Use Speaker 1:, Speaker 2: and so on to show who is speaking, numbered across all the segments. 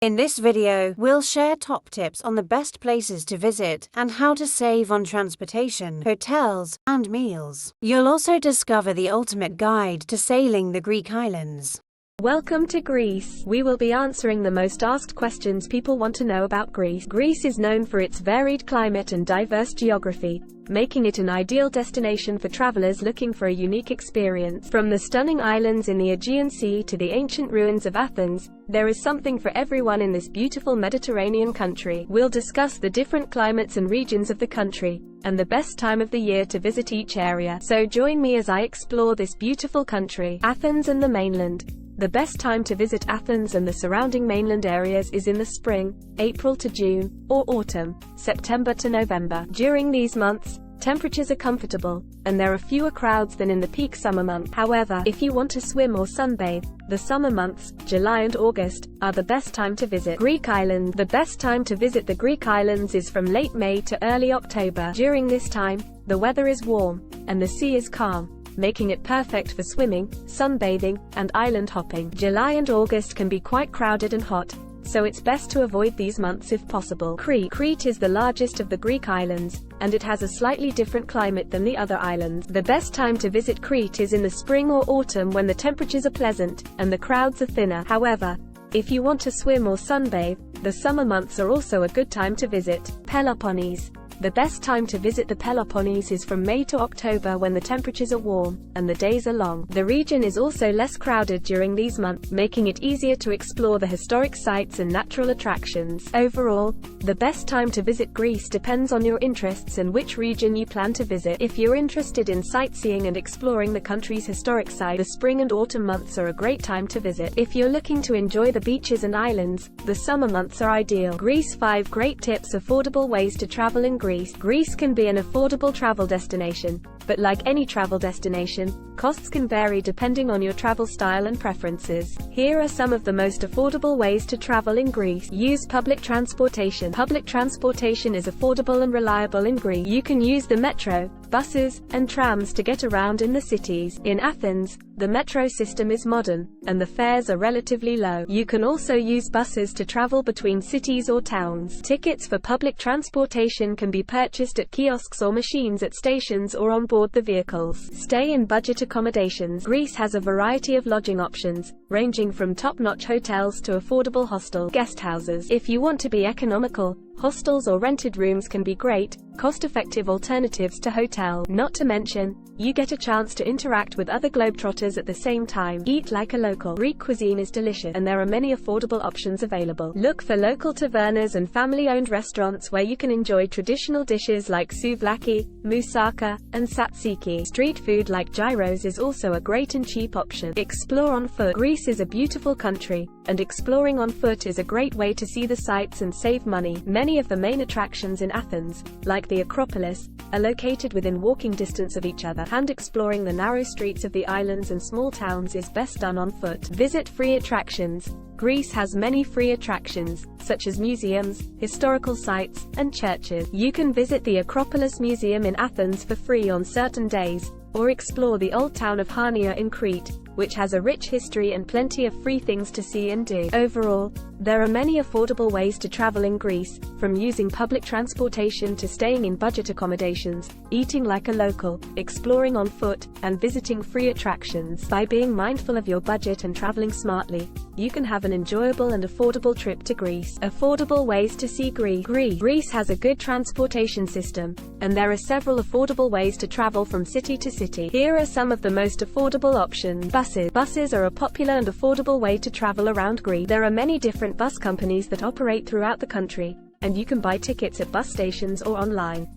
Speaker 1: In this video, we'll share top tips on the best places to visit and how to save on transportation, hotels, and meals. You'll also discover the ultimate guide to sailing the Greek islands.
Speaker 2: Welcome to Greece. We will be answering the most asked questions people want to know about Greece. Greece is known for its varied climate and diverse geography, making it an ideal destination for travelers looking for a unique experience. From the stunning islands in the Aegean Sea to the ancient ruins of Athens, there is something for everyone in this beautiful Mediterranean country. We'll discuss the different climates and regions of the country, and the best time of the year to visit each area. So join me as I explore this beautiful country. Athens and the mainland. The best time to visit Athens and the surrounding mainland areas is in the spring, April to June, or autumn, September to November. During these months, temperatures are comfortable, and there are fewer crowds than in the peak summer months. However, if you want to swim or sunbathe, the summer months, July and August, are the best time to visit. Greek islands. The best time to visit the Greek islands is from late May to early October. During this time, the weather is warm, and the sea is calm, making it perfect for swimming, sunbathing, and island hopping. July and August can be quite crowded and hot, so it's best to avoid these months if possible. Crete is the largest of the Greek islands, and it has a slightly different climate than the other islands. The best time to visit Crete is in the spring or autumn when the temperatures are pleasant, and the crowds are thinner. However, if you want to swim or sunbathe, the summer months are also a good time to visit. Peloponnese. The best time to visit the Peloponnese is from May to October when the temperatures are warm, and the days are long. The region is also less crowded during these months, making it easier to explore the historic sites and natural attractions. Overall, the best time to visit Greece depends on your interests and which region you plan to visit. If you're interested in sightseeing and exploring the country's historic sites, the spring and autumn months are a great time to visit. If you're looking to enjoy the beaches and islands, the summer months are ideal. Greece. 5 great tips. Affordable ways to travel in Greece. Greece can be an affordable travel destination, but like any travel destination, costs can vary depending on your travel style and preferences. Here are some of the most affordable ways to travel in Greece. Use public transportation. Public transportation is affordable and reliable in Greece. You can use the metro, buses, and trams to get around in the cities. In Athens, the metro system is modern, and the fares are relatively low. You can also use buses to travel between cities or towns. Tickets for public transportation can be purchased at kiosks or machines at stations or on board the vehicles. Stay in budget accommodations. Greece has a variety of lodging options, ranging from top-notch hotels to affordable hostel guest houses. If you want to be economical, hostels or rented rooms can be great, cost-effective alternatives to hotels. Not to mention, you get a chance to interact with other globetrotters at the same time. Eat like a local. Greek cuisine is delicious, and there are many affordable options available. Look for local tavernas and family-owned restaurants where you can enjoy traditional dishes like souvlaki, moussaka, and tzatziki. Street food like gyros is also a great and cheap option. Explore on foot. Greece is a beautiful country, and exploring on foot is a great way to see the sights and save money. Many of the main attractions in Athens, like the Acropolis, are located within walking distance of each other. Hand exploring the narrow streets of the islands and small towns is best done on foot. Visit free attractions. Greece has many free attractions, such as museums, historical sites, and churches. You can visit the Acropolis Museum in Athens for free on certain days, or explore the old town of Hania in Crete, which has a rich history and plenty of free things to see and do. Overall, there are many affordable ways to travel in Greece, from using public transportation to staying in budget accommodations, eating like a local, exploring on foot, and visiting free attractions. By being mindful of your budget and traveling smartly, you can have an enjoyable and affordable trip to Greece. Affordable ways to see Greece. Greece has a good transportation system, and there are several affordable ways to travel from city to city. Here are some of the most affordable options. Buses are a popular and affordable way to travel around Greece. There are many different bus companies that operate throughout the country, and you can buy tickets at bus stations or online.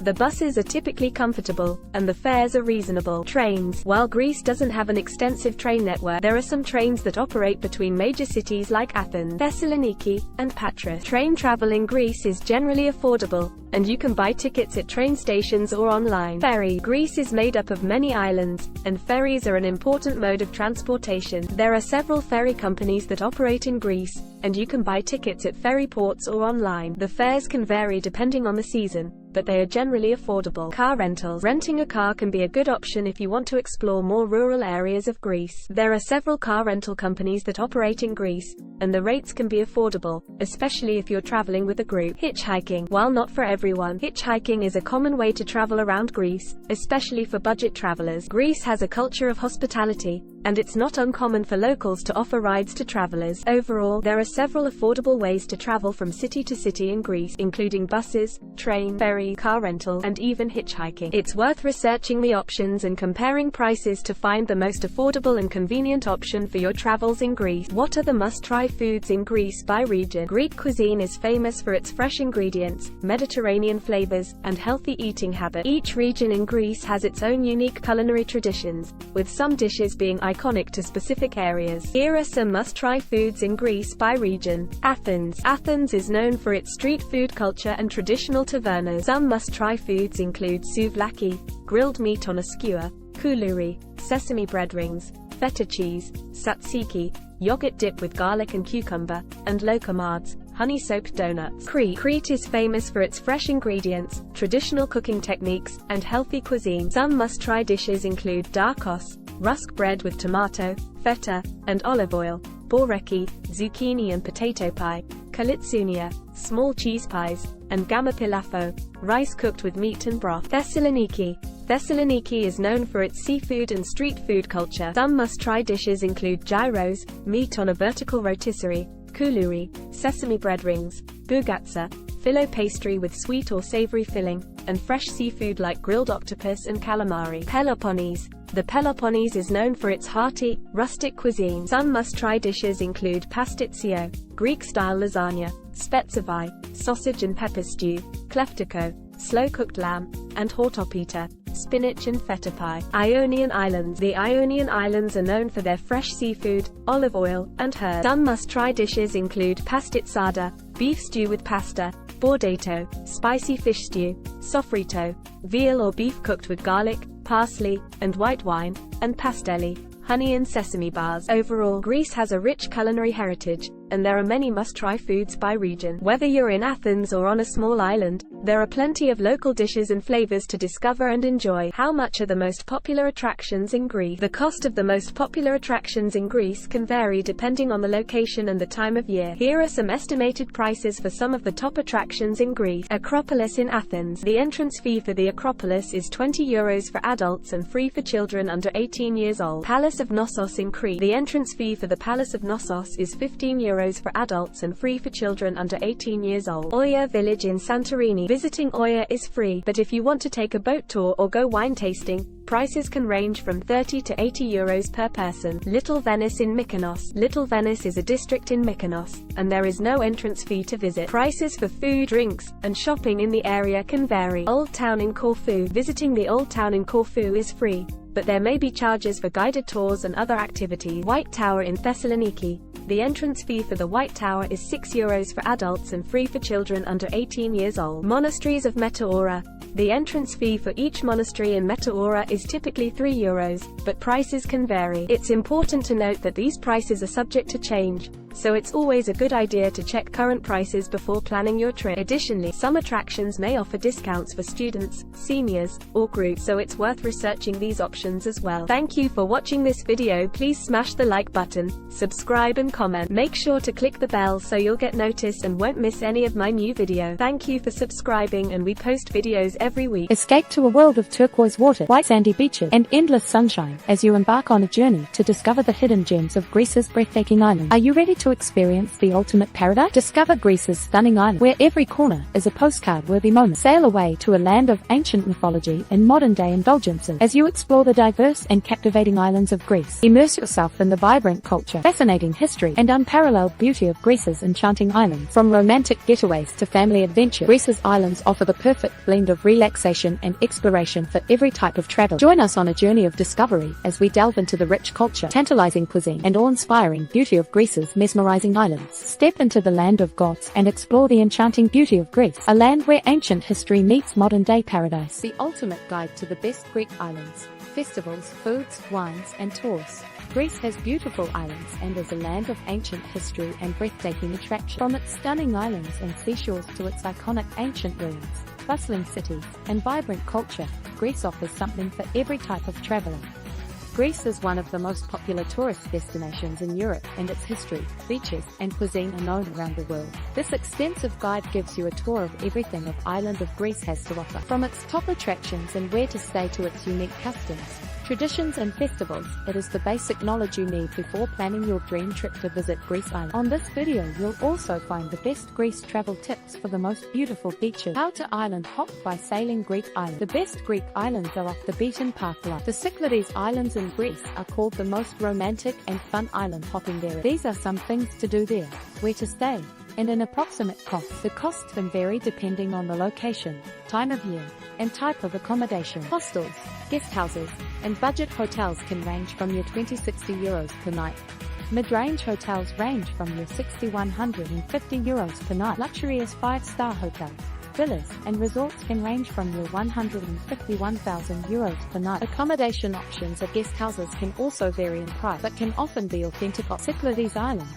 Speaker 2: The buses are typically comfortable, and the fares are reasonable. Trains. While Greece doesn't have an extensive train network, there are some trains that operate between major cities like Athens, Thessaloniki, and Patras. Train travel in Greece is generally affordable, and you can buy tickets at train stations or online. Ferry. Greece is made up of many islands, and ferries are an important mode of transportation. There are several ferry companies that operate in Greece, and you can buy tickets at ferry ports or online. The fares can vary depending on the season, but they are generally affordable. Car rentals. Renting a car can be a good option if you want to explore more rural areas of Greece. There are several car rental companies that operate in Greece, and the rates can be affordable, especially if you're traveling with a group. Hitchhiking. While not for everyone, hitchhiking is a common way to travel around Greece, especially for budget travelers. Greece has a culture of hospitality, and it's not uncommon for locals to offer rides to travelers. Overall, there are several affordable ways to travel from city to city in Greece, including buses, train, ferry, car rental, and even hitchhiking. It's worth researching the options and comparing prices to find the most affordable and convenient option for your travels in Greece. What are the must-try foods in Greece by region? Greek cuisine is famous for its fresh ingredients, Mediterranean flavors, and healthy eating habits. Each region in Greece has its own unique culinary traditions, with some dishes being iconic to specific areas. Here are some must-try foods in Greece by region. Athens. Athens is known for its street food culture and traditional tavernas. Some must-try foods include souvlaki, grilled meat on a skewer, koulouri, sesame bread rings, feta cheese, tzatziki, yogurt dip with garlic and cucumber, and lokomards, honey-soaked donuts. Crete is famous for its fresh ingredients, traditional cooking techniques, and healthy cuisine. Some must-try dishes include darkos, rusk bread with tomato, feta, and olive oil, boreki, zucchini and potato pie, kalitsunia, small cheese pies, and gamapilafo, rice cooked with meat and broth. Thessaloniki. Thessaloniki is known for its seafood and street food culture. Some must-try dishes include gyros, meat on a vertical rotisserie, koulouri, sesame bread rings, bougatsa, filo pastry with sweet or savory filling, and fresh seafood like grilled octopus and calamari. Peloponnese. The Peloponnese is known for its hearty, rustic cuisine. Some must-try dishes include pastitsio, Greek-style lasagna, spetsovai, sausage and pepper stew, kleftiko, slow-cooked lamb, and hortopita, spinach and feta pie. Ionian Islands. The Ionian Islands are known for their fresh seafood, olive oil, and herbs. Some must-try dishes include pastitsada, beef stew with pasta, bordato, spicy fish stew, sofrito, veal or beef cooked with garlic, parsley, and white wine, and pastelli, honey and sesame bars. Overall, Greece has a rich culinary heritage, and there are many must-try foods by region. Whether you're in Athens or on a small island, there are plenty of local dishes and flavors to discover and enjoy. How much are the most popular attractions in Greece? The cost of the most popular attractions in Greece can vary depending on the location and the time of year. Here are some estimated prices for some of the top attractions in Greece. Acropolis in Athens. The entrance fee for the Acropolis is €20 for adults and free for children under 18 years old. Palace of Knossos in Crete. The entrance fee for the Palace of Knossos is €15 for adults and free for children under 18 years old. Oya Village in Santorini. Visiting Oya is free, but if you want to take a boat tour or go wine tasting, prices can range from €30 to €80 per person. Little Venice in Mykonos. Little Venice is a district in Mykonos, and there is no entrance fee to visit. Prices for food, drinks, and shopping in the area can vary. Old Town in Corfu. Visiting the Old Town in Corfu is free, but there may be charges for guided tours and other activities. White Tower in Thessaloniki. The entrance fee for the White Tower is €6 for adults and free for children under 18 years old. Monasteries of Metaora. The entrance fee for each monastery in Metaora is typically €3, but prices can vary. It's important to note that these prices are subject to change, so it's always a good idea to check current prices before planning your trip. Additionally, some attractions may offer discounts for students, seniors, or groups, so it's worth researching these options as well. Thank you for watching this video. Please smash the like button, subscribe and comment. Make sure to click the bell so you'll get notice and won't miss any of my new video. Thank you for subscribing, and we post videos every week.
Speaker 3: Escape to a world of turquoise water, white sandy beaches, and endless sunshine as you embark on a journey to discover the hidden gems of Greece's breathtaking island. Are you ready to experience the ultimate paradise? Discover Greece's stunning island, where every corner is a postcard-worthy moment. Sail away to a land of ancient mythology and modern-day indulgences as you explore the diverse and captivating islands of Greece. Immerse yourself in the vibrant culture, fascinating history, and unparalleled beauty of Greece's enchanting islands. From romantic getaways to family adventure, Greece's islands offer the perfect blend of relaxation and exploration for every type of travel. Join us on a journey of discovery as we delve into the rich culture, tantalizing cuisine, and awe-inspiring beauty of Greece's mesmerizing islands. Step into the land of gods and explore the enchanting beauty of Greece, a land where ancient history meets modern-day paradise. The ultimate guide to the best Greek islands, festivals, foods, wines, and tours. Greece has beautiful islands and is a land of ancient history and breathtaking attractions. From its stunning islands and seashores to its iconic ancient ruins, bustling cities, and vibrant culture, Greece offers something for every type of traveler. Greece is one of the most popular tourist destinations in Europe, and its history, beaches, and cuisine are known around the world. This extensive guide gives you a tour of everything the island of Greece has to offer, from its top attractions and where to stay to its unique customs, traditions and festivals. It is the basic knowledge you need before planning your dream trip to visit Greece Island. On this video you'll also find the best Greece travel tips for the most beautiful beaches. How to island hop by sailing Greek Island. The best Greek islands are off the beaten path line. The Cyclades Islands in Greece are called the most romantic and fun island hopping there. These are some things to do there, where to stay, and an approximate cost. The costs can vary depending on the location, time of year, and type of accommodation. Hostels, guest houses, and budget hotels can range from your €20–60 per night. Mid-range hotels range from your €60–150 per night. Luxurious 5-star hotels, villas, and resorts can range from your €151,000 per night. Accommodation options at guest houses can also vary in price, but can often be authentic. Cyclades Islands.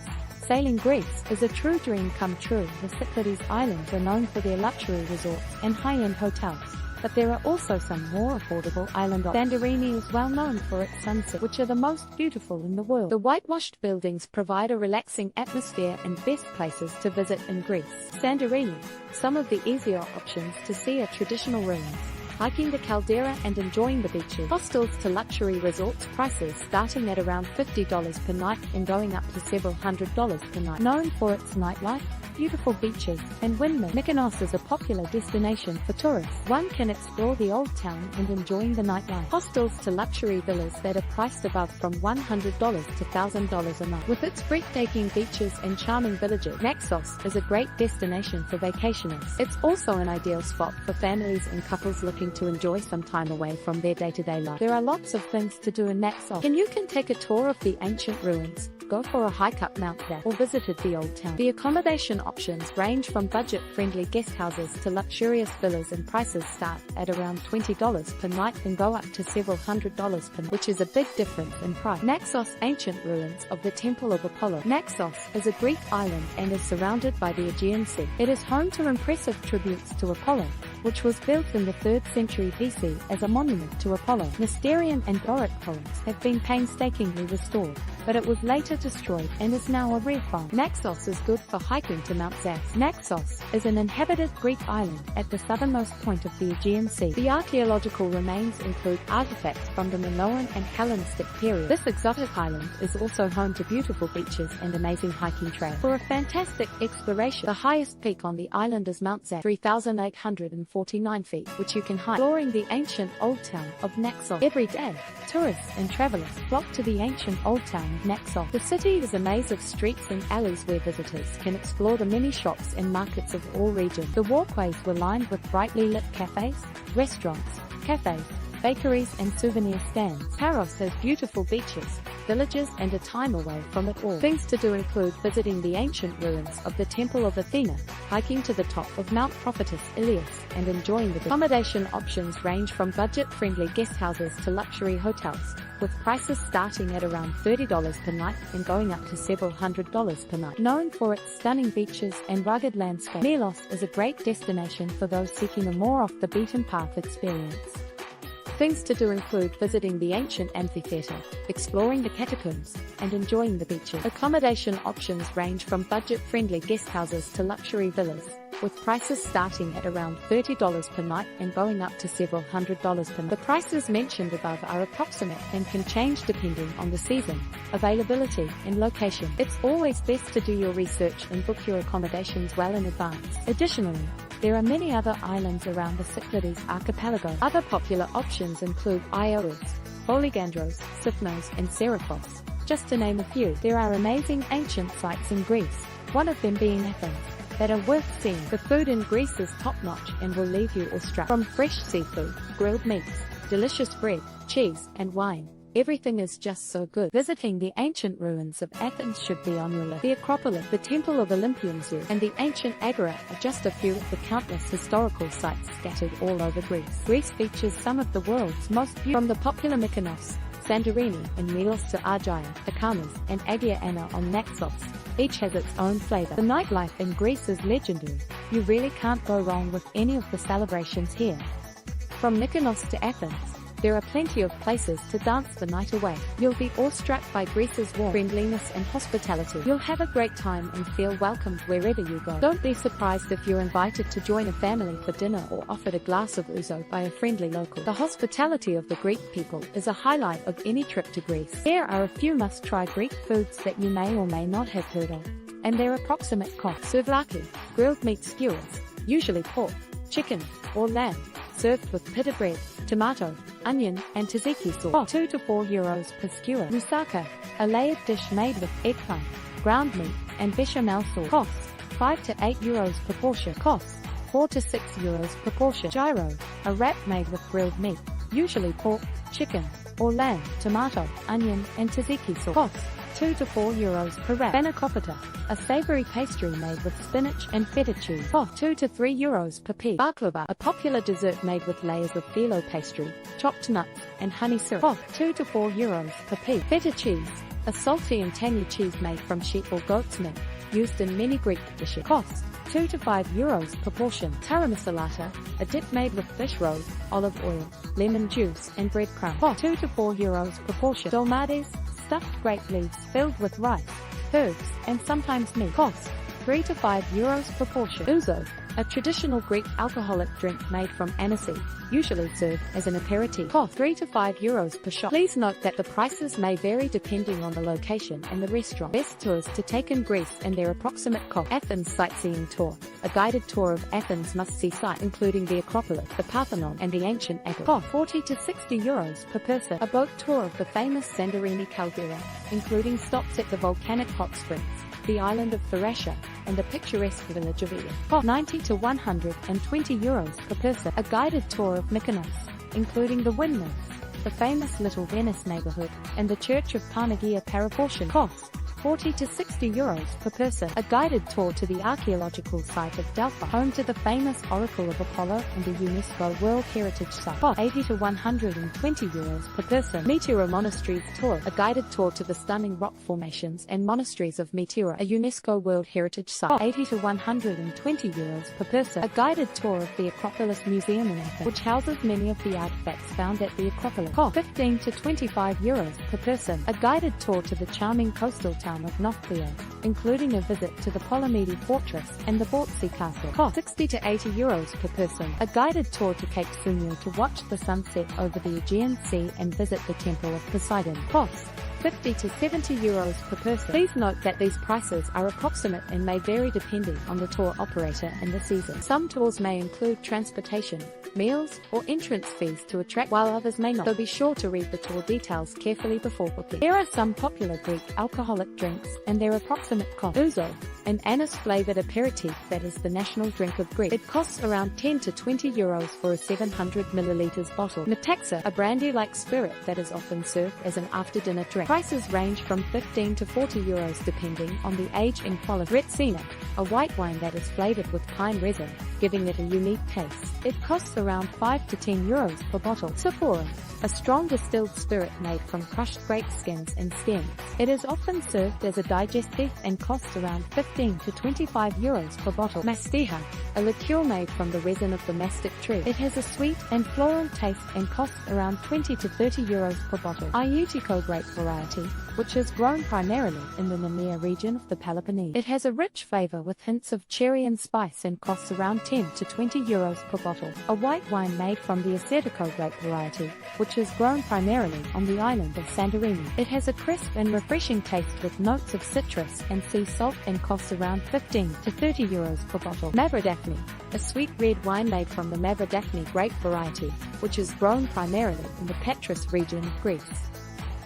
Speaker 3: Sailing Greece is a true dream come true. The Cyclades Islands are known for their luxury resorts and high-end hotels, but there are also some more affordable island options. Santorini is well known for its sunsets, which are the most beautiful in the world. The whitewashed buildings provide a relaxing atmosphere and best places to visit in Greece. Santorini. Some of the easier options to see are traditional ruins, hiking the caldera and enjoying the beaches. Hostels to luxury resorts, prices starting at around $50 per night and going up to several $100s per night. Known for its nightlife, beautiful beaches, and windmills, Mykonos is a popular destination for tourists. One can explore the old town and enjoying the nightlife. Hostels to luxury villas that are priced above from $100 to $1,000 a night. With its breathtaking beaches and charming villages, Naxos is a great destination for vacationers. It's also an ideal spot for families and couples looking to enjoy some time away from their day-to-day life. There are lots of things to do in Naxos. You can take a tour of the ancient ruins, go for a hike up Mount Zap, or visited the old town. The accommodation options range from budget-friendly guest houses to luxurious villas, and prices start at around $20 per night and go up to several $100s per night, which is a big difference in price. Naxos. Ancient ruins of the Temple of Apollo. Naxos is a Greek island and is surrounded by the Aegean Sea. It is home to impressive tributes to Apollo, which was built in the 3rd century BC as a monument to Apollo. Nestorian and Doric poems have been painstakingly restored, but it was later destroyed and is now a rare find. Naxos is good for hiking to Mount Zap. Naxos is an inhabited Greek island at the southernmost point of the Aegean Sea. The archaeological remains include artifacts from the Minoan and Hellenistic period. This exotic island is also home to beautiful beaches and amazing hiking trails. For a fantastic exploration, the highest peak on the island is Mount Zap, 3,849 feet, which you can hike, exploring the ancient old town of Naxos. Every day, tourists and travelers flock to the ancient old town of Naxos. The city is a maze of streets and alleys where visitors can explore the many shops and markets of all regions. The walkways were lined with brightly lit cafes, restaurants, bakeries, and souvenir stands. Paros has beautiful beaches, villages, and a time away from it all. Things to do include visiting the ancient ruins of the Temple of Athena, hiking to the top of Mount Prophetess Ilias, and enjoying the accommodation options range from budget-friendly guest houses to luxury hotels, with prices starting at around $30 per night and going up to several $100s per night. Known for its stunning beaches and rugged landscape, Mykonos is a great destination for those seeking a more off-the-beaten-path experience. Things to do include visiting the ancient amphitheater, exploring the catacombs, and enjoying the beaches. Accommodation options range from budget-friendly guest houses to luxury villas, with prices starting at around $30 per night and going up to several $100s per night. The prices mentioned above are approximate and can change depending on the season, availability, and location. It's always best to do your research and book your accommodations well in advance. Additionally, there are many other islands around the Cyclades archipelago. Other popular options include Iolus, Polygandros, Sifnos, and Seraphos, just to name a few. There are amazing ancient sites in Greece, one of them being Athens, that are worth seeing. The food in Greece is top-notch and will leave you awestruck. From fresh seafood, grilled meats, delicious bread, cheese, and wine, everything is just so good. Visiting the ancient ruins of Athens should be on your list. The Acropolis, the Temple of Olympian Zeus, and the ancient Agora are just a few of the countless historical sites scattered all over Greece. Greece features some of the world's most beautiful, from the popular Mykonos, Santorini, and Milos to Argyle, Akamas, and Agia Anna on Naxos. Each has its own flavor. The nightlife in Greece is legendary, You really can't go wrong with any of the celebrations here. From Mykonos to Athens, there are plenty of places to dance the night away. You'll be awestruck by Greece's warmth, friendliness and hospitality. You'll have a great time and feel welcomed wherever you go. Don't be surprised if you're invited to join a family for dinner or offered a glass of ouzo by a friendly local. The hospitality of the Greek people is a highlight of any trip to Greece. Here are a few must-try Greek foods that you may or may not have heard of, and their approximate cost. Souvlaki, grilled meat skewers, usually pork, chicken, or lamb, served with pita bread, tomato, onion, and tzatziki sauce. 2 to 4 euros per skewer. Moussaka, a layered dish made with eggplant, ground meat, and bechamel sauce. Cost 5 to 8 euros per portion. Cost 4 to 6 euros per portion. Gyro, a wrap made with grilled meat, usually pork, chicken, or lamb, tomato, onion, and tzatziki sauce. Cost 2 to 4 euros per wrap. Panakopita, a savory pastry made with spinach and feta cheese. Cost 2 to 3 euros per piece. Baklava, a popular dessert made with layers of phyllo pastry, chopped nuts, and honey syrup. Cost 2 to 4 euros per piece. Feta cheese, a salty and tangy cheese made from sheep or goat's milk, used in many Greek dishes. Cost 2 to 5 euros per portion. Taramasalata, a dip made with fish roe, olive oil, lemon juice, and breadcrumbs. Cost 2 to 4 euros per portion. Dolmades, stuffed grape leaves filled with rice, herbs, and sometimes meat. Cost 3 to 5 euros per portion. Ouzo, a traditional Greek alcoholic drink made from aniseed, usually served as an aperitif. Cost 3 to 5 euros per shot. Please note that the prices may vary depending on the location and the restaurant. Best tours to take in Greece and their approximate cost. Athens Sightseeing Tour, a guided tour of Athens must-see sites including the Acropolis, the Parthenon, and the ancient Agora. Cost 40 to 60 euros per person. A boat tour of the famous Santorini caldera, including stops at the volcanic hot springs, the island of Thracia, and the picturesque village of Ida. Cost 90 to 120 euros per person. A guided tour of Mykonos, including the windmills, the famous Little Venice neighborhood, and the Church of Panagia Paraportion. Cost 40 to 60 euros per person. A guided tour to the archaeological site of Delphi, home to the famous Oracle of Apollo and the UNESCO World Heritage Site. Cost 80 to 120 euros per person. Meteora Monasteries Tour, a guided tour to the stunning rock formations and monasteries of Meteora, a UNESCO World Heritage Site. Cost 80 to 120 euros per person. A guided tour of the Acropolis Museum in Athens, which houses many of the artifacts found at the Acropolis. Cost 15 to 25 euros per person. A guided tour to the charming coastal town of Nofplio, including a visit to the Polymede Fortress and the Bortzi Castle. Cost 60 to 80 euros per person. A guided tour to Cape Sunio to watch the sunset over the Aegean Sea and visit the Temple of Poseidon. Cost 50 to 70 euros per person. Please note that these prices are approximate and may vary depending on the tour operator and the season. Some tours may include transportation, meals, or entrance fees to attract, while others may not, so be sure to read the tour details carefully before booking. Here are some popular Greek alcoholic drinks and their approximate cost. Ouzo, an anise-flavored aperitif that is the national drink of Greece. It costs around 10 to 20 euros for a 700 milliliters bottle. Metaxa, a brandy-like spirit that is often served as an after-dinner drink. Prices range from 15 to 40 euros depending on the age and quality. Retsina, a white wine that is flavored with pine resin, giving it a unique taste. It costs around 5 to 10 euros per bottle. Sephora, a strong distilled spirit made from crushed grape skins and stems. It is often served as a digestive and costs around 15 to 25 euros per bottle. Mastiha, a liqueur made from the resin of the mastic tree. It has a sweet and floral taste and costs around 20 to 30 euros per bottle. Iutico grape variety, which is grown primarily in the Nemea region of the Peloponnese. It has a rich flavor with hints of cherry and spice and costs around 10 to 20 euros per bottle. A white wine made from the Assertico grape variety, which is grown primarily on the island of Santorini. It has a crisp and refreshing taste with notes of citrus and sea salt and costs around 15 to 30 euros per bottle. Mavrodaphne, a sweet red wine made from the Mavrodaphne grape variety, which is grown primarily in the Patras region of Greece.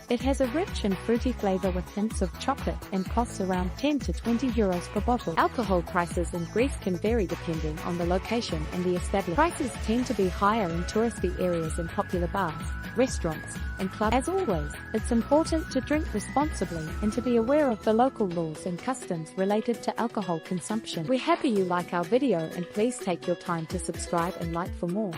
Speaker 3: It has a rich and fruity flavor with hints of chocolate and costs around 10 to 20 euros per bottle. Alcohol prices in Greece can vary depending on the location and the establishment. Prices tend to be higher in touristy areas and popular bars, restaurants, and clubs. As always, it's important to drink responsibly and to be aware of the local laws and customs related to alcohol consumption. We're happy you like our video and please take your time to subscribe and like for more.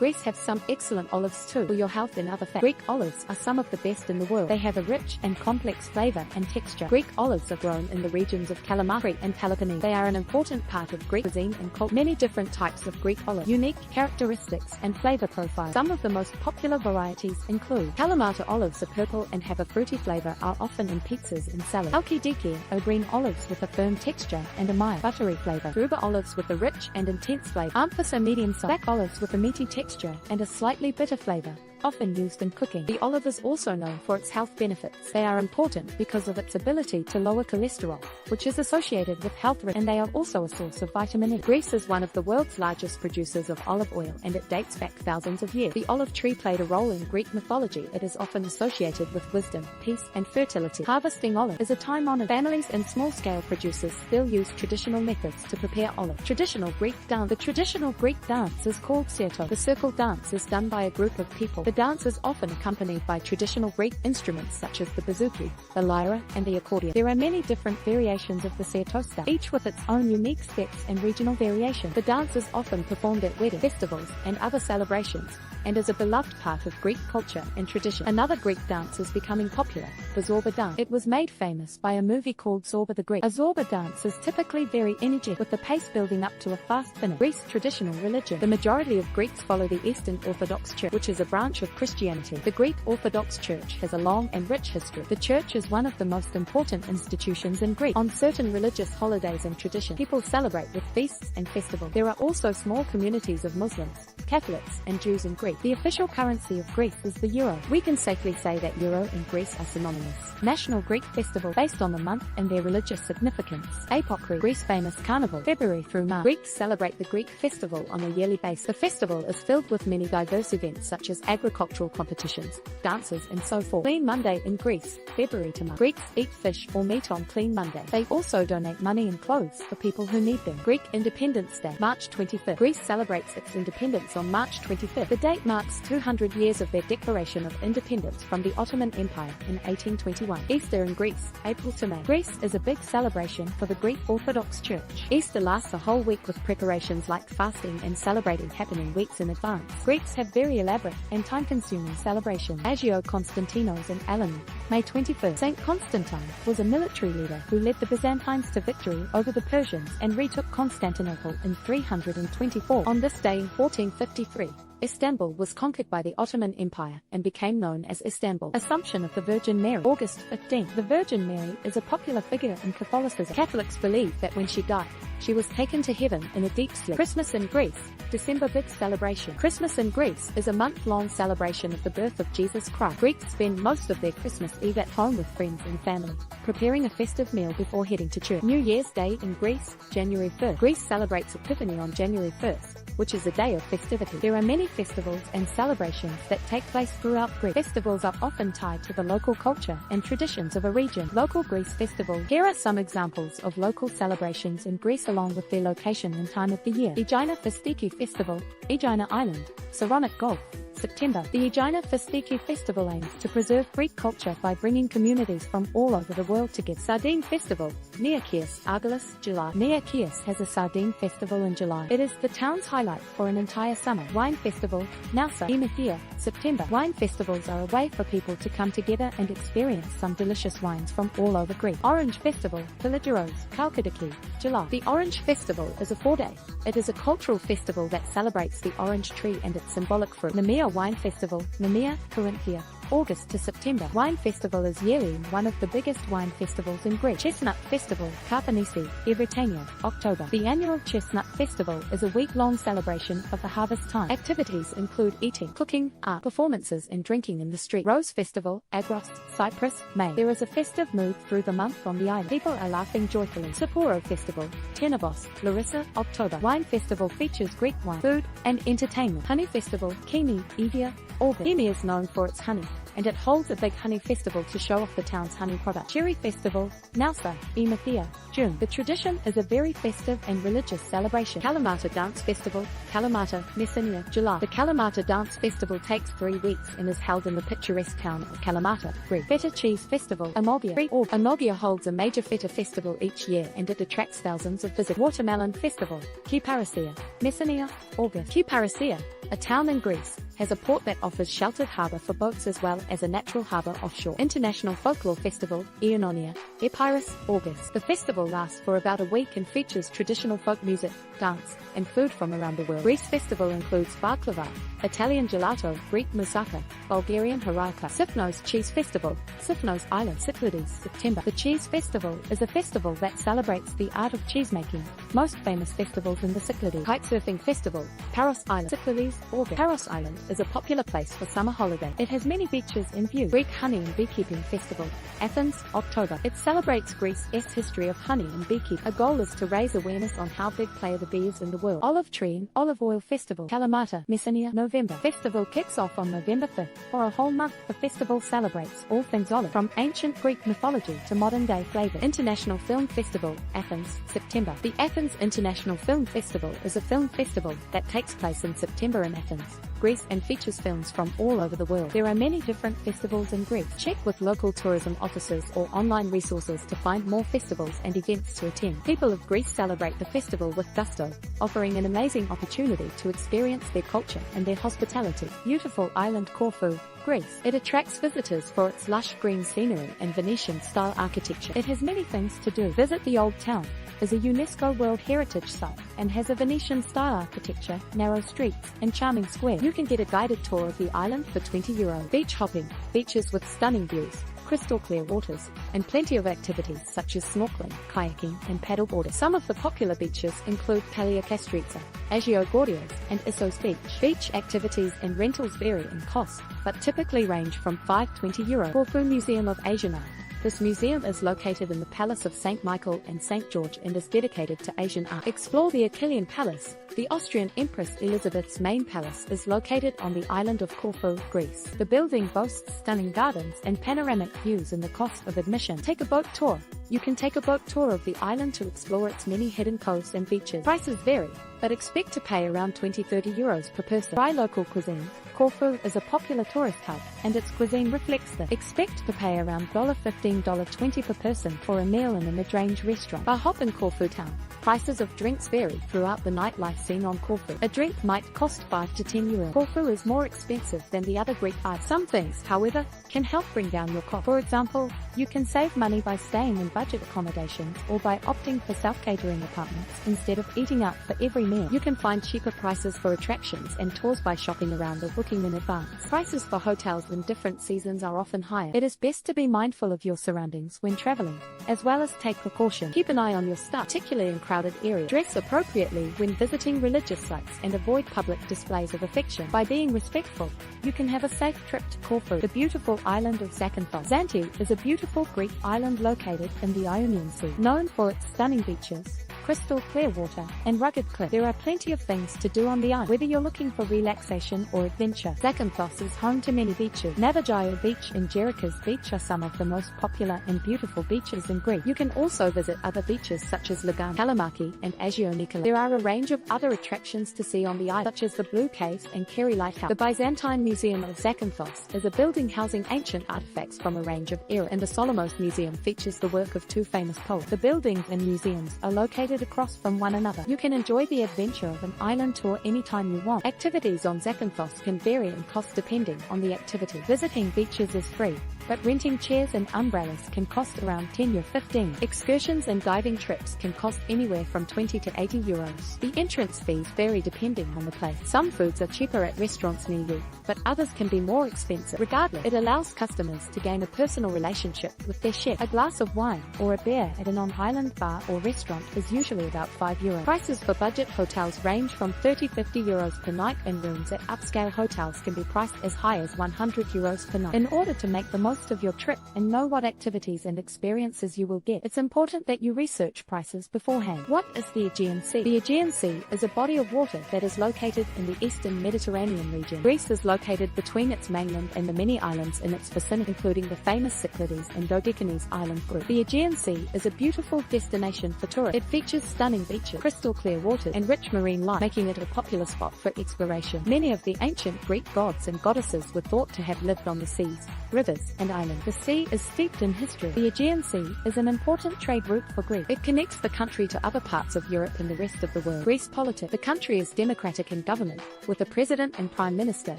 Speaker 3: Greece have some excellent olives too for your health and other fat. Greek olives are some of the best in the world. They have a rich and complex flavor and texture. Greek olives are grown in the regions of Kalamata and Peloponnese. They are an important part of Greek cuisine and culture. Many different types of Greek olive, unique characteristics and flavor profiles. Some of the most popular varieties include Kalamata olives are purple and have a fruity flavor, are often in pizzas and salads. Halkidiki are green olives with a firm texture and a mild, buttery flavor. Druba olives with a rich and intense flavor. Amphis are medium-sized. Black olives with a meaty texture and a slightly bitter flavor, often used in cooking. The olive is also known for its health benefits. They are important because of its ability to lower cholesterol, which is associated with health risks, and they are also a source of vitamin E. Greece is one of the world's largest producers of olive oil, and it dates back thousands of years. The olive tree played a role in Greek mythology. It is often associated with wisdom, peace, and fertility. Harvesting olive is a time-honored. Families and small-scale producers still use traditional methods to prepare olive. Traditional Greek dance. The traditional Greek dance is called Certo. The circle dance is done by a group of people. The dance is often accompanied by traditional Greek instruments such as the bouzouki, the lyra, and the accordion. There are many different variations of the Certo style, each with its own unique steps and regional variation. The dance is often performed at weddings, festivals, and other celebrations, and is a beloved part of Greek culture and tradition. Another Greek dance is becoming popular, the Zorba dance. It was made famous by a movie called Zorba the Greek. A Zorba dance is typically very energetic, with the pace building up to a fast finish. Greece's traditional religion. The majority of Greeks follow the Eastern Orthodox Church, which is a branch of Christianity. The Greek Orthodox Church has a long and rich history. The church is one of the most important institutions in Greece. On certain religious holidays and traditions, people celebrate with feasts and festivals. There are also small communities of Muslims, Catholics, and Jews in Greece. The official currency of Greece is the euro. We can safely say that euro and Greece are synonymous. National Greek Festival, based on the month and their religious significance. Apokri, Greece's famous carnival, February through March. Greeks celebrate the Greek festival on a yearly basis. The festival is filled with many diverse events such as agricultural competitions, dances, and so forth. Clean Monday in Greece, February to March. Greeks eat fish or meat on Clean Monday. They also donate money and clothes for people who need them. Greek Independence Day, March 25th. Greece celebrates its independence on March 25th. The date marks 200 years of their declaration of independence from the Ottoman Empire in 1821. Easter in Greece, April to May. Greece is a big celebration for the Greek Orthodox Church. Easter lasts a whole week with preparations like fasting and celebrating happening weeks in advance. Greeks have very elaborate and time-consuming celebrations. Agio Konstantinos in Eleni, May 21st. Saint Constantine was a military leader who led the Byzantines to victory over the Persians and retook Constantinople in 324. On this day in 1453, Istanbul was conquered by the Ottoman Empire and became known as Istanbul. Assumption of the Virgin Mary, August 15th. The Virgin Mary is a popular figure in Catholicism. Catholics believe that when she died, she was taken to heaven in a deep sleep. Christmas in Greece, December big celebration. Christmas in Greece is a month-long celebration of the birth of Jesus Christ. Greeks spend most of their Christmas Eve at home with friends and family, preparing a festive meal before heading to church. New Year's Day in Greece, January 1st. Greece celebrates Epiphany on January 1st, which is a day of festivity. There are many festivals and celebrations that take place throughout Greece. Festivals are often tied to the local culture and traditions of a region. Local Greece festival. Here are some examples of local celebrations in Greece along with their location and time of the year. Aegina Festiki Festival, Aegina Island, Saronic Gulf, September. The Aegina Festiki Festival aims to preserve Greek culture by bringing communities from all over the world together. Sardine Festival, Neakios, Argolis, July. Neakios has a sardine festival in July. It is the town's highlight for an entire summer. Wine Festival, Nausa, Emephia, September. Wine festivals are a way for people to come together and experience some delicious wines from all over Greece. Orange Festival, Veligeros, Chalkidiki, July. The Orange Festival is a 4-day. It is a cultural festival that celebrates the orange tree and its symbolic fruit. Nemea Wine Festival, Nemea, Corinthia, August to September. Wine Festival is yearly one of the biggest wine festivals in Greece. Chestnut Festival, Karpanisi, Evrytania, October. The annual Chestnut Festival is a week-long celebration of the harvest time. Activities include eating, cooking, art, performances and drinking in the street. Rose Festival, Agros, Cyprus, May. There is a festive mood through the month on the island. People are laughing joyfully. Sapporo Festival, Ternavos, Larissa, October. Wine Festival features Greek wine, food, and entertainment. Honey Festival, Kimi, Evia, August. Emi is known for its honey, and it holds a big honey festival to show off the town's honey product. Cherry Festival, Naxos, Amorgos, June. The tradition is a very festive and religious celebration. Kalamata Dance Festival, Kalamata, Messina, July. The Kalamata Dance Festival takes 3 weeks and is held in the picturesque town of Kalamata, Greece. Feta Cheese Festival, Amorgos. Amorgos holds a major feta festival each year and it attracts thousands of visitors. Watermelon Festival, Kyparissia, Messina, August. Kyparissia, a town in Greece, has a port that offers sheltered harbour for boats as well as a natural harbour offshore. International Folklore Festival, Ionia, Epirus, August. The festival lasts for about a week and features traditional folk music, dance, and food from around the world. Greece Festival includes baklava, Italian gelato, Greek moussaka, Bulgarian harika. Sifnos Cheese Festival, Sifnos Island, Cyclades, September. The Cheese Festival is a festival that celebrates the art of cheesemaking. Most famous festivals in the Cyclades. Kitesurfing Festival, Paros Island, Cyclades, August. Paros Island is a popular place for summer holiday. It has many beaches in view. Greek Honey and Beekeeping Festival, Athens, October. It celebrates Greece's history of honey and beekeeping. A goal is to raise awareness on how big player the bee is in the world. Olive Tree and Olive Oil Festival, Kalamata, Messina, November. Festival kicks off on November 5th. For a whole month, the festival celebrates all things olive, from ancient Greek mythology to modern-day flavor. International Film Festival, Athens, September. The Athens International Film Festival is a film festival that takes place in September in Athens, Greece, and features films from all over the world. There are many different festivals in Greece. Check with local tourism officers or online resources to find more festivals and events to attend. People of Greece celebrate the festival with gusto, offering an amazing opportunity to experience their culture and their hospitality. Beautiful island Corfu, Greece. It attracts visitors for its lush green scenery and Venetian-style architecture. It has many things to do. Visit the Old Town, is a UNESCO World Heritage Site, and has a Venetian-style architecture, narrow streets, and charming squares. You can get a guided tour of the island for €20. Beach hopping, beaches with stunning views, crystal clear waters, and plenty of activities such as snorkeling, kayaking, and paddleboarding. Some of the popular beaches include Palia Kastritsa, Agio Gordios, and Issos Beach. Beach activities and rentals vary in cost, but typically range from €5-20. Corfu Museum of Asian Art. This museum is located in the Palace of St. Michael and St. George and is dedicated to Asian art. Explore the Achillean Palace. The Austrian Empress Elizabeth's main palace is located on the island of Corfu, Greece. The building boasts stunning gardens and panoramic views, and the cost of admission. Take a boat tour. You can take a boat tour of the island to explore its many hidden coves and beaches. Prices vary, but expect to pay around €20-30 per person. Try local cuisine. Corfu is a popular tourist hub, and its cuisine reflects this. Expect to pay around $15-20 per person for a meal in a mid-range restaurant. Bar hop in Corfu town. Prices of drinks vary throughout the nightlife scene on Corfu. A drink might cost €5 to €10. Corfu is more expensive than the other Greek islands. Some things, however, can help bring down your cost. For example, you can save money by staying in budget accommodations or by opting for self-catering apartments instead of eating out for every meal. You can find cheaper prices for attractions and tours by shopping around or booking in advance. Prices for hotels in different seasons are often higher. It is best to be mindful of your surroundings when traveling, as well as take precaution. Keep an eye on your stuff, particularly in crowded areas. Dress appropriately when visiting religious sites and avoid public displays of affection. By being respectful, you can have a safe trip to Corfu. The beautiful island of Zakynthos. Zante is a beautiful Greek island located in the Ionian Sea, known for its stunning beaches, crystal clear water, and rugged cliffs. There are plenty of things to do on the island. Whether you're looking for relaxation or adventure, Zakynthos is home to many beaches. Navagio Beach and Gericas Beach are some of the most popular and beautiful beaches in Greece. You can also visit other beaches such as Lagoon, Kalamaki, and Agio Nikolaou. There are a range of other attractions to see on the island, such as the Blue Caves and Keri Lighthouse. The Byzantine Museum of Zakynthos is a building housing ancient artifacts from a range of eras, and the Solomos Museum features the work of two famous poets. The buildings and museums are located across from one another. You can enjoy the adventure of an island tour anytime you want. Activities on Zakynthos can vary in cost depending on the activity. Visiting beaches is free, but renting chairs and umbrellas can cost around €10 or $15. Excursions and diving trips can cost anywhere from €20 to €80. The entrance fees vary depending on the place. Some foods are cheaper at restaurants near you, but others can be more expensive. Regardless, it allows customers to gain a personal relationship with their chef. A glass of wine or a beer at an on-island bar or restaurant is usually about €5. Prices for budget hotels range from €30-50 per night, and rooms at upscale hotels can be priced as high as €100 per night. In order to make the most cost of your trip and know what activities and experiences you will get, it's important that you research prices beforehand. What is the Aegean Sea? The Aegean Sea is a body of water that is located in the eastern Mediterranean region. Greece is located between its mainland and the many islands in its vicinity, including the famous Cyclades and Dodecanese island group. The Aegean Sea is a beautiful destination for tourists. It features stunning beaches, crystal clear waters, and rich marine life, making it a popular spot for exploration. Many of the ancient Greek gods and goddesses were thought to have lived on the seas, rivers, and islands. The sea is steeped in history. The Aegean Sea is an important trade route for Greece. It connects the country to other parts of Europe and the rest of the world. Greece politics. The country is democratic in government, with a president and prime minister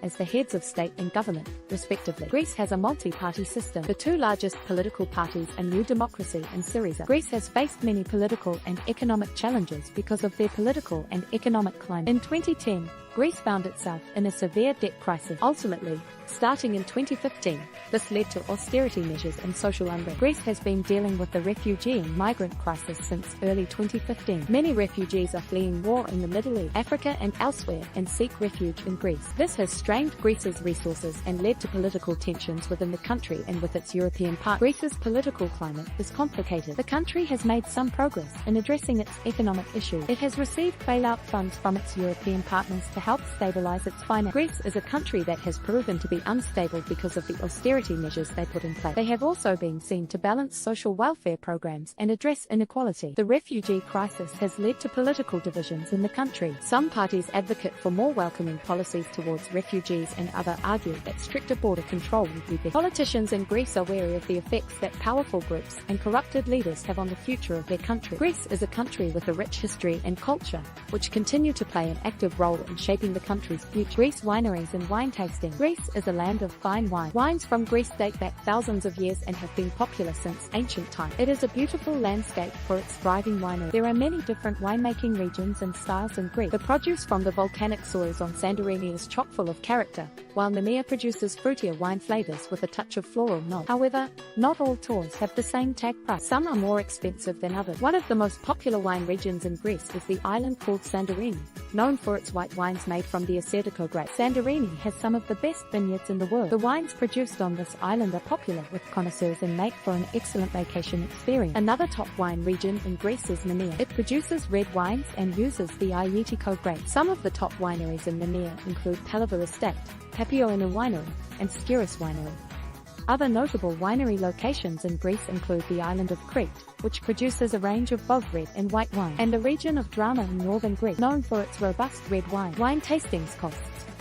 Speaker 3: as the heads of state and government, respectively. Greece has a multi-party system. The two largest political parties are New Democracy and Syriza. Greece has faced many political and economic challenges because of their political and economic climate. In 2010, Greece found itself in a severe debt crisis. Ultimately, starting in 2015, this led to austerity measures and social unrest. Greece has been dealing with the refugee and migrant crisis since early 2015. Many refugees are fleeing war in the Middle East, Africa and elsewhere and seek refuge in Greece. This has strained Greece's resources and led to political tensions within the country and with its European partners. Greece's political climate is complicated. The country has made some progress in addressing its economic issues. It has received bailout funds from its European partners to help stabilize its finance. Greece is a country that has proven to be unstable because of the austerity measures they put in place. They have also been seen to balance social welfare programs and address inequality. The refugee crisis has led to political divisions in the country. Some parties advocate for more welcoming policies towards refugees and others argue that stricter border control would be better. Politicians in Greece are wary of the effects that powerful groups and corrupted leaders have on the future of their country. Greece is a country with a rich history and culture, which continue to play an active role in shaping the country's future. Greece wineries and wine tasting. Greece is a land of fine wine. Wines from Greece date back thousands of years and have been popular since ancient times. It is a beautiful landscape for its thriving winery. There are many different winemaking regions and styles in Greece. The produce from the volcanic soils on Santorini is chock full of character, while Nemea produces fruitier wine flavors with a touch of floral note. However, not all tours have the same tag price. Some are more expensive than others. One of the most popular wine regions in Greece is the island called Santorini, known for its white wines made from the Acertico grape. Santorini has some of the best vineyards in the world. The wines produced on this island are popular with connoisseurs and make for an excellent vacation experience. Another top wine region in Greece is Nemea. It produces red wines and uses the Acertico grape. Some of the top wineries in Nemea include Pellava Estate, Papioina Winery, and Skiris Winery. Other notable winery locations in Greece include the island of Crete, which produces a range of both red and white wine, and the region of Drama in northern Greece, known for its robust red wine. Wine tastings costs.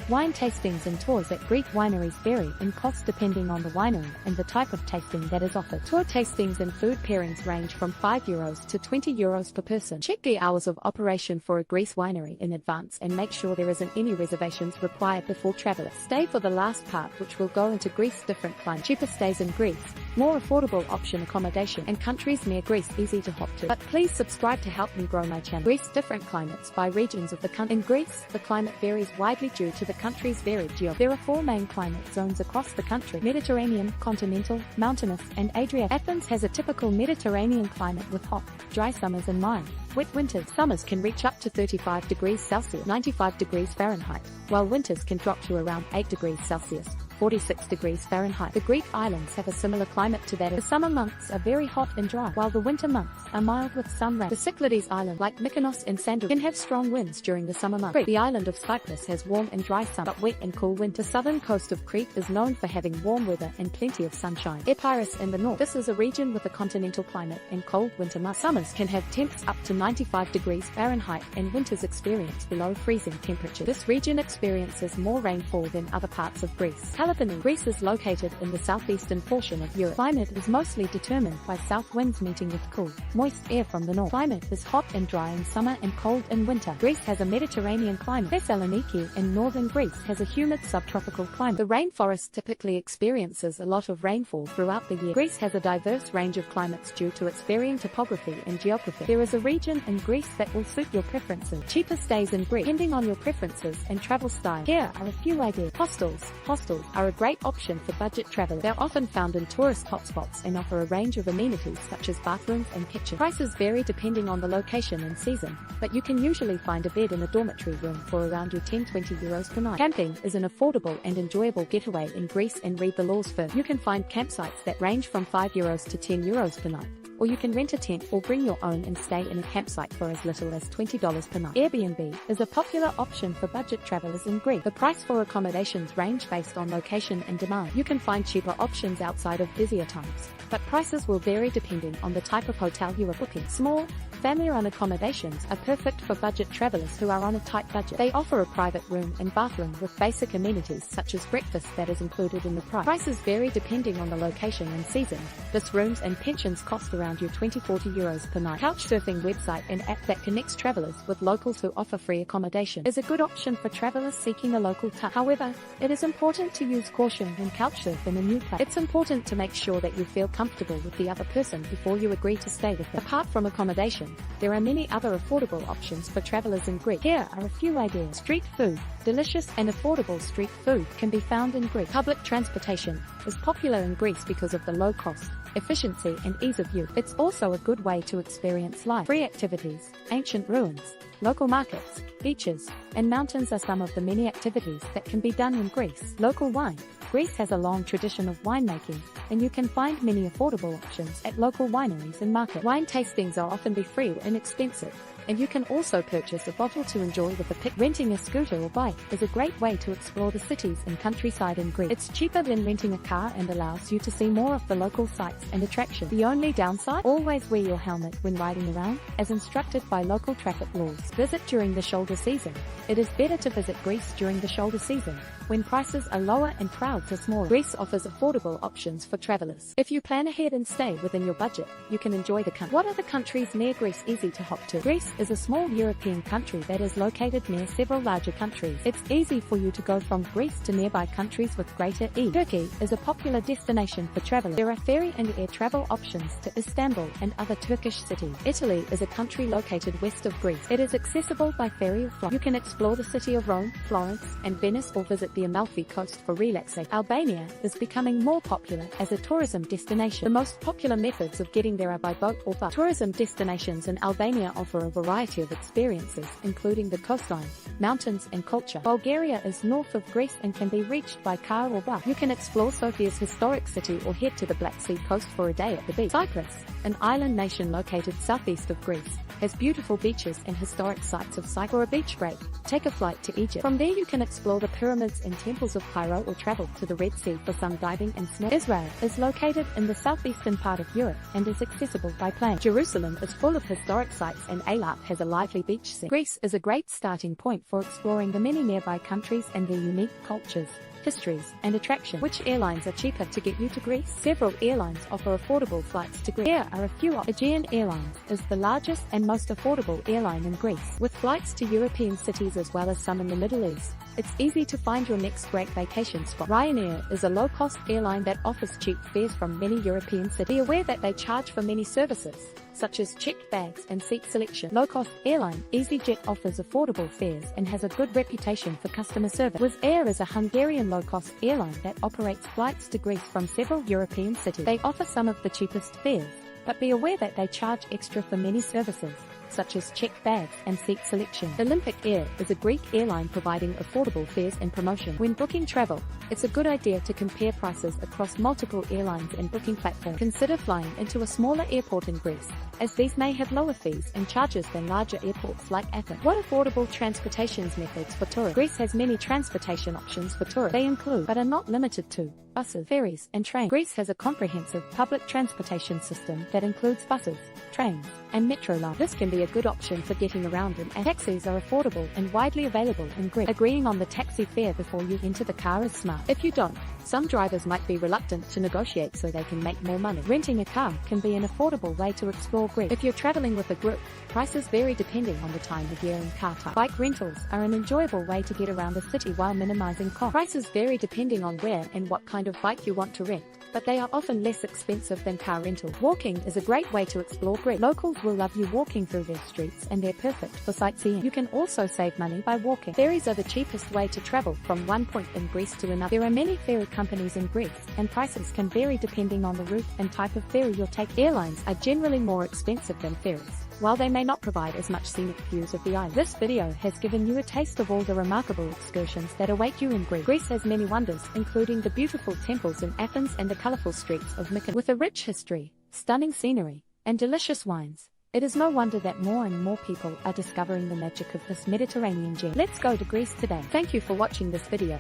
Speaker 3: Wine tastings and tours at Greek wineries vary in cost depending on the winery and the type of tasting that is offered. Tour tastings and food pairings range from €5 to €20 per person. Check the hours of operation for a Greece winery in advance and make sure there isn't any reservations required before travelers. Stay for the last part, which will go into Greece's different climate. Cheaper stays in Greece, more affordable option accommodation, and countries near Greece easy to hop to. But please subscribe to help me grow my channel. Greece different climates by regions of the country. In Greece, the climate varies widely due to the country's varied geography. There are 4 main climate zones across the country: Mediterranean, continental, mountainous, and Adriatic. Athens has a typical Mediterranean climate with hot, dry summers and mild, wet winters. Summers can reach up to 35 degrees Celsius, 95 degrees Fahrenheit, while winters can drop to around 8 degrees Celsius, 46 degrees Fahrenheit. The Greek islands have a similar climate to that. The summer months are very hot and dry, while the winter months are mild with some rain. The Cyclades island, like Mykonos and Santorini, can have strong winds during the summer months. The island of Cyprus has warm and dry summer, but wet and cool winter. The southern coast of Crete is known for having warm weather and plenty of sunshine. Epirus in the north. This is a region with a continental climate and cold winter months. Summers can have temps up to 95 degrees Fahrenheit and winters experience below freezing temperature. This region experiences more rainfall than other parts of Greece. Greece is located in the southeastern portion of Europe. Climate is mostly determined by south winds meeting with cool, moist air from the north. Climate is hot and dry in summer and cold in winter. Greece has a Mediterranean climate. Thessaloniki in northern Greece has a humid subtropical climate. The rainforest typically experiences a lot of rainfall throughout the year. Greece has a diverse range of climates due to its varying topography and geography. There is a region in Greece that will suit your preferences. Cheaper stays in Greece, depending on your preferences and travel style. Here are a few ideas. Hostels. Hostels are are a great option for budget travel. They're often found in tourist hotspots and offer a range of amenities such as bathrooms and kitchens. Prices vary depending on the location and season, but you can usually find a bed in a dormitory room for around your 10-20 euros per night. Camping is an affordable and enjoyable getaway in Greece, and read the laws first. You can find campsites that range from 5 euros to 10 euros per night, or you can rent a tent or bring your own and stay in a campsite for as little as $20 per night. Airbnb is a popular option for budget travelers in Greece. The price for accommodations range based on location and demand. You can find cheaper options outside of busier times, but prices will vary depending on the type of hotel you are booking. Small, family-run accommodations are perfect for budget travelers who are on a tight budget. They offer a private room and bathroom with basic amenities such as breakfast that is included in the price. Prices vary depending on the location and season. This rooms and pensions cost around your 20-40 euros per night. Couchsurfing website and app that connects travelers with locals who offer free accommodation is a good option for travelers seeking a local touch. However, it is important to use caution when couchsurf in a new place. It's important to make sure that you feel comfortable with the other person before you agree to stay with them. Apart from accommodation, there are many other affordable options for travelers in Greece. Here are a few ideas. Street food. Delicious and affordable street food can be found in Greece. Public transportation is popular in Greece because of the low cost, efficiency and ease of use. It's also a good way to experience life. Free activities, ancient ruins, local markets, beaches, and mountains are some of the many activities that can be done in Greece. Local wine. Greece has a long tradition of winemaking, and you can find many affordable options at local wineries and markets. Wine tastings are often free or inexpensive, and you can also purchase a bottle to enjoy with a pick. Renting a scooter or bike is a great way to explore the cities and countryside in Greece. It's cheaper than renting a car and allows you to see more of the local sights and attractions. The only downside? Always wear your helmet when riding around, as instructed by local traffic laws. Visit during the shoulder season. It is better to visit Greece during the shoulder season, when prices are lower and crowds are smaller. Greece offers affordable options for travelers. If you plan ahead and stay within your budget, you can enjoy the country. What are the countries near Greece easy to hop to? Greece is a small European country that is located near several larger countries. It's easy for you to go from Greece to nearby countries with greater ease. Turkey is a popular destination for travelers. There are ferry and air travel options to Istanbul and other Turkish cities. Italy is a country located west of Greece. It is accessible by ferry or flight. You can explore the city of Rome, Florence, and Venice, or visit the Amalfi Coast for relaxation. Albania is becoming more popular as a tourism destination. The most popular methods of getting there are by boat or bus. Tourism destinations in Albania offer a variety of experiences, including the coastline, mountains, and culture. Bulgaria is north of Greece and can be reached by car or bus. You can explore Sofia's historic city or head to the Black Sea coast for a day at the beach. Cyprus, an island nation located southeast of Greece, has beautiful beaches and historic sites of sight. For a beach break, take a flight to Egypt. From there you can explore the pyramids and temples of Cairo or travel to the Red Sea for some diving and snorkeling. Israel is located in the southeastern part of Europe and is accessible by plane. Jerusalem is full of historic sites and Eilat has a lively beach scene. Greece is a great starting point for exploring the many nearby countries and their unique cultures, histories, and attractions. Which airlines are cheaper to get you to Greece? Several airlines offer affordable flights to Greece. Here are a few options. Aegean Airlines is the largest and most affordable airline in Greece, with flights to European cities as well as some in the Middle East. It's easy to find your next great vacation spot. Ryanair is a low-cost airline that offers cheap fares from many European cities. Be aware that they charge for many services, such as checked bags and seat selection. Low-cost airline EasyJet offers affordable fares and has a good reputation for customer service. Wizz Air is a Hungarian low-cost airline that operates flights to Greece from several European cities. They offer some of the cheapest fares, but be aware that they charge extra for many services, such as checked bags and seat selection. Olympic Air is a Greek airline providing affordable fares and promotion. When booking travel, it's a good idea to compare prices across multiple airlines and booking platforms. Consider flying into a smaller airport in Greece, as these may have lower fees and charges than larger airports like Athens. What affordable transportation methods for tourists? Greece has many transportation options for tourists. They include, but are not limited to, buses, ferries, and trains. Greece has a comprehensive public transportation system that includes buses, trains, and metro lines. This can be a good option for getting around in, and taxis are affordable and widely available in Greece. Agreeing on the taxi fare before you enter the car is smart. If you don't, some drivers might be reluctant to negotiate so they can make more money. Renting a car can be an affordable way to explore explore Greece. If you're traveling with a group, prices vary depending on the time of year and car type. Bike rentals are an enjoyable way to get around the city while minimizing costs. Prices vary depending on where and what kind of bike you want to rent, but they are often less expensive than car rentals. Walking is a great way to explore Greece. Locals will love you walking through their streets, and they're perfect for sightseeing. You can also save money by walking. Ferries are the cheapest way to travel from one point in Greece to another. There are many ferry companies in Greece, and prices can vary depending on the route and type of ferry you'll take. Airlines are generally more expensive than ferries, while they may not provide as much scenic views of the island. This video has given you a taste of all the remarkable excursions that await you in Greece. Greece has many wonders, including the beautiful temples in Athens and the colorful streets of Mykonos. With a rich history, stunning scenery, and delicious wines, it is no wonder that more and more people are discovering the magic of this Mediterranean gem. Let's go to Greece today. Thank you for watching this video.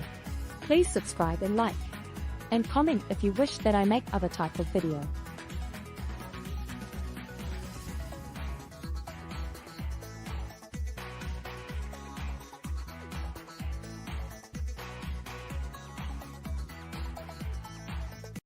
Speaker 3: Please subscribe and like, and comment if you wish that I make other type of video.